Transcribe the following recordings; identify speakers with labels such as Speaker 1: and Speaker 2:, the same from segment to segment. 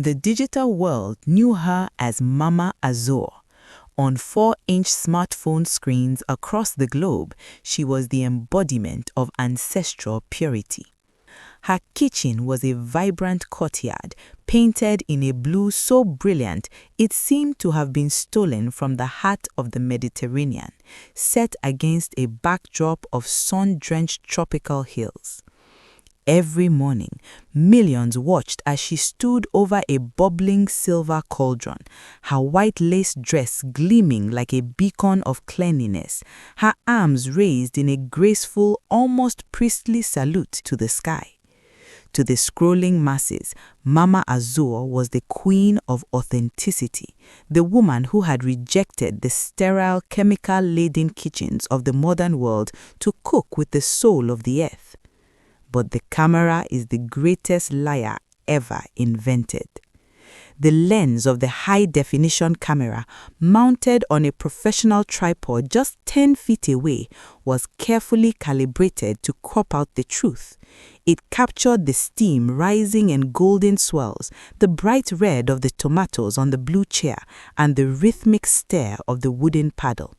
Speaker 1: The digital world knew her as Mama Azor. On 4-inch smartphone screens across the globe, she was the embodiment of ancestral purity. Her kitchen was a vibrant courtyard, painted in a blue so brilliant it seemed to have been stolen from the heart of the Mediterranean, set against a backdrop of sun-drenched tropical hills. Every morning, millions watched as she stood over a bubbling silver cauldron, her white lace dress gleaming like a beacon of cleanliness, her arms raised in a graceful, almost priestly salute to the sky. To the scrolling masses, Mama Azor was the queen of authenticity, the woman who had rejected the sterile, chemical-laden kitchens of the modern world to cook with the soul of the earth. But the camera is the greatest liar ever invented. The lens of the high-definition camera, mounted on a professional tripod just 10 feet away, was carefully calibrated to crop out the truth. It captured the steam rising in golden swirls, the bright red of the tomatoes on the blue chair, and the rhythmic stir of the wooden paddle.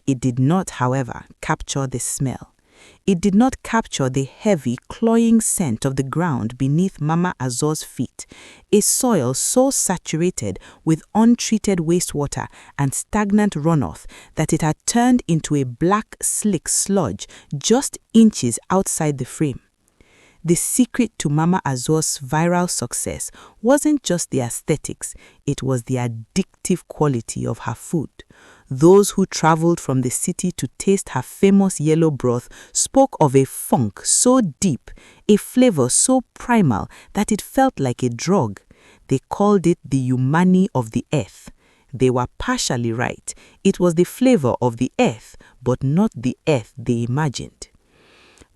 Speaker 1: It did not, however, capture the smell. It did not capture the heavy, cloying scent of the ground beneath Mama Azor's feet, a soil so saturated with untreated wastewater and stagnant runoff that it had turned into a black, slick sludge just inches outside the frame. The secret to Mama Azor's viral success wasn't just the aesthetics, it was the addictive quality of her food. Those who traveled from the city to taste her famous yellow broth spoke of a funk so deep, a flavor so primal that it felt like a drug. They called it the umami of the earth. They were partially right. It was the flavor of the earth, but not the earth they imagined.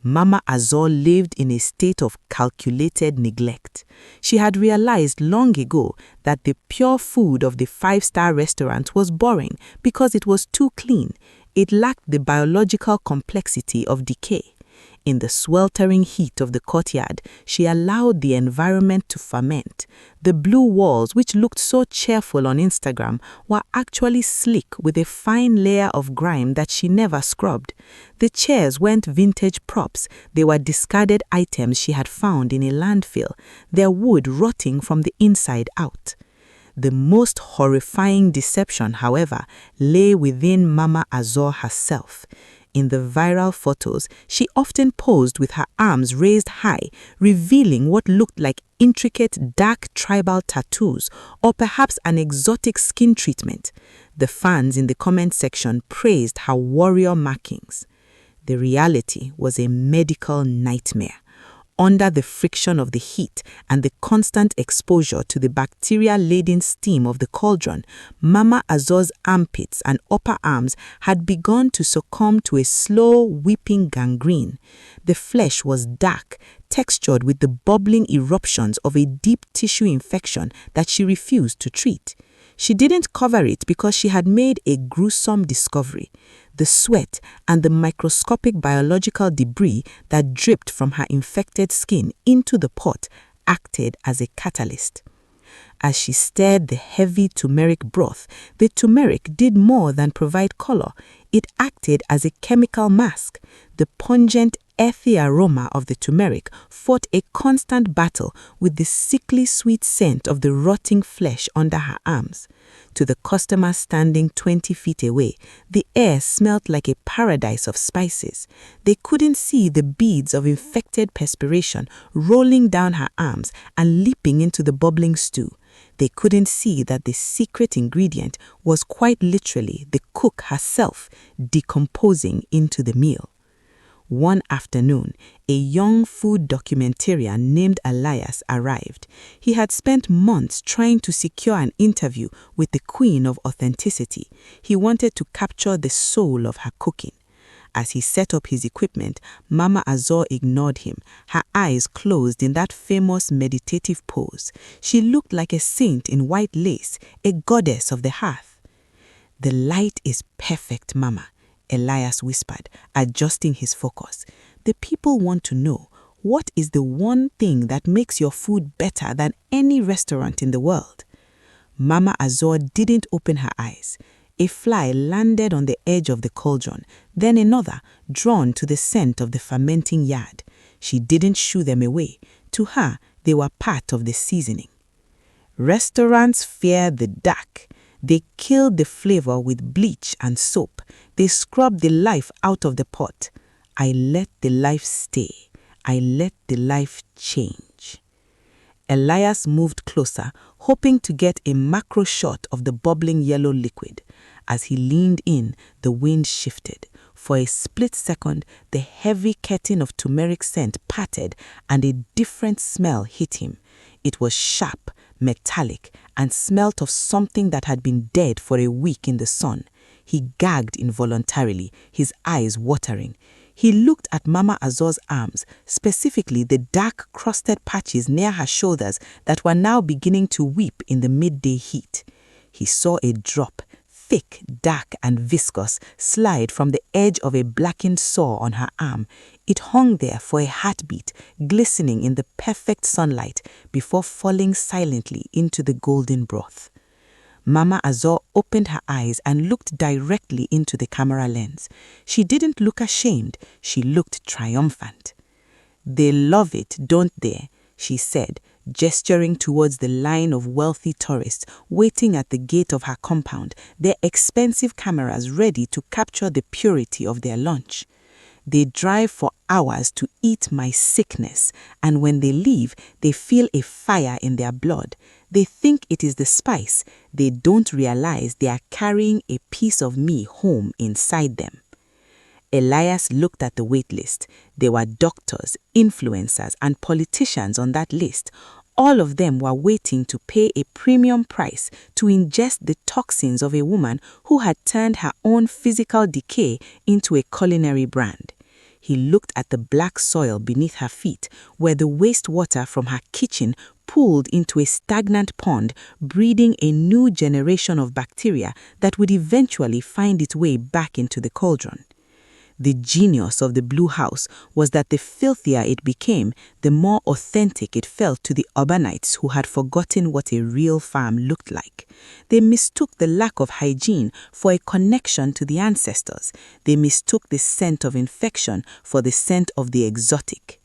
Speaker 1: Mama Azor lived in a state of calculated neglect. She had realized long ago that the pure food of the 5-star restaurant was boring because it was too clean. It lacked the biological complexity of decay. In the sweltering heat of the courtyard, she allowed the environment to ferment. The blue walls, which looked so cheerful on Instagram, were actually slick with a fine layer of grime that she never scrubbed. The chairs weren't vintage props. They were discarded items she had found in a landfill, their wood rotting from the inside out. The most horrifying deception, however, lay within Mama Azor herself. In the viral photos, she often posed with her arms raised high, revealing what looked like intricate dark tribal tattoos or perhaps an exotic skin treatment. The fans in the comment section praised her warrior markings. The reality was a medical nightmare. Under the friction of the heat and the constant exposure to the bacteria-laden steam of the cauldron, Mama Azor's armpits and upper arms had begun to succumb to a slow, weeping gangrene. The flesh was dark, textured with the bubbling eruptions of a deep tissue infection that she refused to treat. She didn't cover it because she had made a gruesome discovery. The sweat and the microscopic biological debris that dripped from her infected skin into the pot acted as a catalyst. As she stirred the heavy turmeric broth, the turmeric did more than provide color. It acted as a chemical mask. The pungent, earthy aroma of the turmeric fought a constant battle with the sickly sweet scent of the rotting flesh under her arms. To the customer standing 20 feet away, the air smelled like a paradise of spices. They couldn't see the beads of infected perspiration rolling down her arms and leaping into the bubbling stew. They couldn't see that the secret ingredient was quite literally the cook herself decomposing into the meal. One afternoon, a young food documentarian named Elias arrived. He had spent months trying to secure an interview with the queen of authenticity. He wanted to capture the soul of her cooking. As he set up his equipment, Mama Azor ignored him, her eyes closed in that famous meditative pose. She looked like a saint in white lace, a goddess of the hearth. "The light is perfect, Mama," Elias whispered, adjusting his focus. "The people want to know, What is the one thing that makes your food better than any restaurant in the world? Mama Azor didn't open her eyes. A fly landed on the edge of the cauldron, then another, drawn to the scent of the fermenting yard. She didn't shoo them away. To her, they were part of the seasoning. Restaurants fear the dark. They kill the flavor with bleach and soap. They scrub the life out of the pot. I let the life stay. I let the life change. Elias moved closer, hoping to get a macro shot of the bubbling yellow liquid. As he leaned in, the wind shifted. For a split second, the heavy curtain of turmeric scent parted and a different smell hit him. It was sharp, metallic, and smelt of something that had been dead for a week in the sun. He gagged involuntarily, his eyes watering. He looked at Mama Azor's arms, specifically the dark crusted patches near her shoulders that were now beginning to weep in the midday heat. He saw a drop, thick, dark, and viscous, slide from the edge of a blackened sore on her arm. It hung there for a heartbeat, glistening in the perfect sunlight, before falling silently into the golden broth. Mama Azor opened her eyes and looked directly into the camera lens. She didn't look ashamed, she looked triumphant. "They love it, don't they?" she said, gesturing towards the line of wealthy tourists waiting at the gate of her compound, their expensive cameras ready to capture the purity of their lunch. "They drive for hours to eat my sickness, and when they leave, they feel a fire in their blood. They think it is the spice. They don't realize they are carrying a piece of me home inside them." Elias looked at the wait list. There were doctors, influencers, and politicians on that list. All of them were waiting to pay a premium price to ingest the toxins of a woman who had turned her own physical decay into a culinary brand. He looked at the black soil beneath her feet, where the wastewater from her kitchen pooled into a stagnant pond, breeding a new generation of bacteria that would eventually find its way back into the cauldron. The genius of the Blue House was that the filthier it became, the more authentic it felt to the urbanites who had forgotten what a real farm looked like. They mistook the lack of hygiene for a connection to the ancestors. They mistook the scent of infection for the scent of the exotic.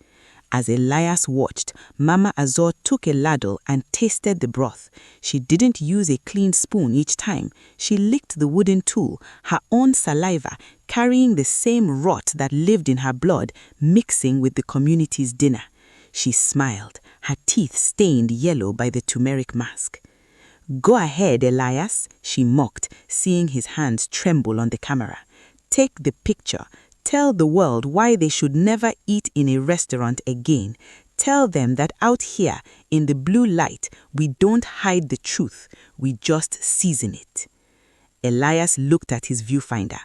Speaker 1: As Elias watched, Mama Azor took a ladle and tasted the broth. She didn't use a clean spoon each time. She licked the wooden tool, her own saliva, carrying the same rot that lived in her blood, mixing with the community's dinner. She smiled, her teeth stained yellow by the turmeric mask. "Go ahead, Elias," she mocked, seeing his hands tremble on the camera. "Take the picture. Tell the world why they should never eat in a restaurant again. Tell them that out here, in the blue light, we don't hide the truth, we just season it." Elias looked at his viewfinder.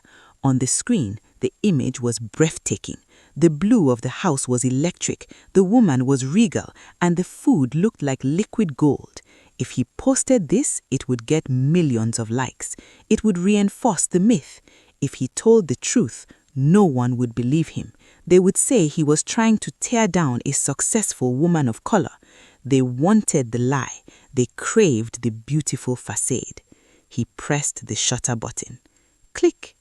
Speaker 1: On the screen, the image was breathtaking. The blue of the house was electric, the woman was regal, and the food looked like liquid gold. If he posted this, it would get millions of likes. It would reinforce the myth. If he told the truth, no one would believe him. They would say he was trying to tear down a successful woman of color. They wanted the lie. They craved the beautiful facade. He pressed the shutter button. Click.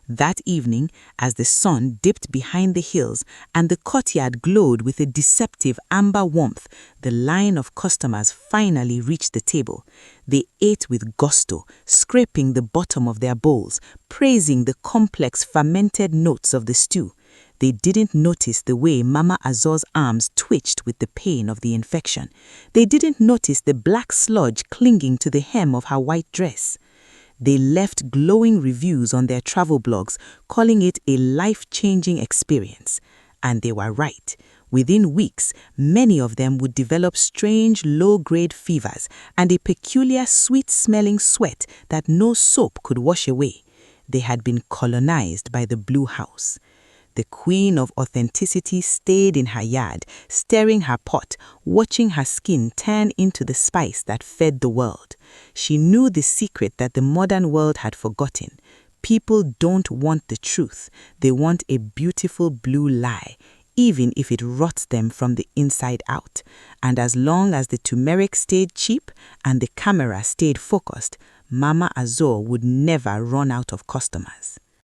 Speaker 1: That evening, as the sun dipped behind the hills and the courtyard glowed with a deceptive amber warmth, the line of customers finally reached the table. They ate with gusto, scraping the bottom of their bowls, praising the complex fermented notes of the stew. They didn't notice the way Mama Azor's arms twitched with the pain of the infection. They didn't notice the black sludge clinging to the hem of her white dress. They left glowing reviews on their travel blogs, calling it a life-changing experience. And they were right. Within weeks, many of them would develop strange low-grade fevers and a peculiar sweet-smelling sweat that no soap could wash away. They had been colonized by the Blue House. The queen of authenticity stayed in her yard, stirring her pot, watching her skin turn into the spice that fed the world. She knew the secret that the modern world had forgotten. People don't want the truth. They want a beautiful blue lie. even if it rots them from the inside out. And as long as the turmeric stayed cheap and the camera stayed focused, Mama Azor would never run out of customers.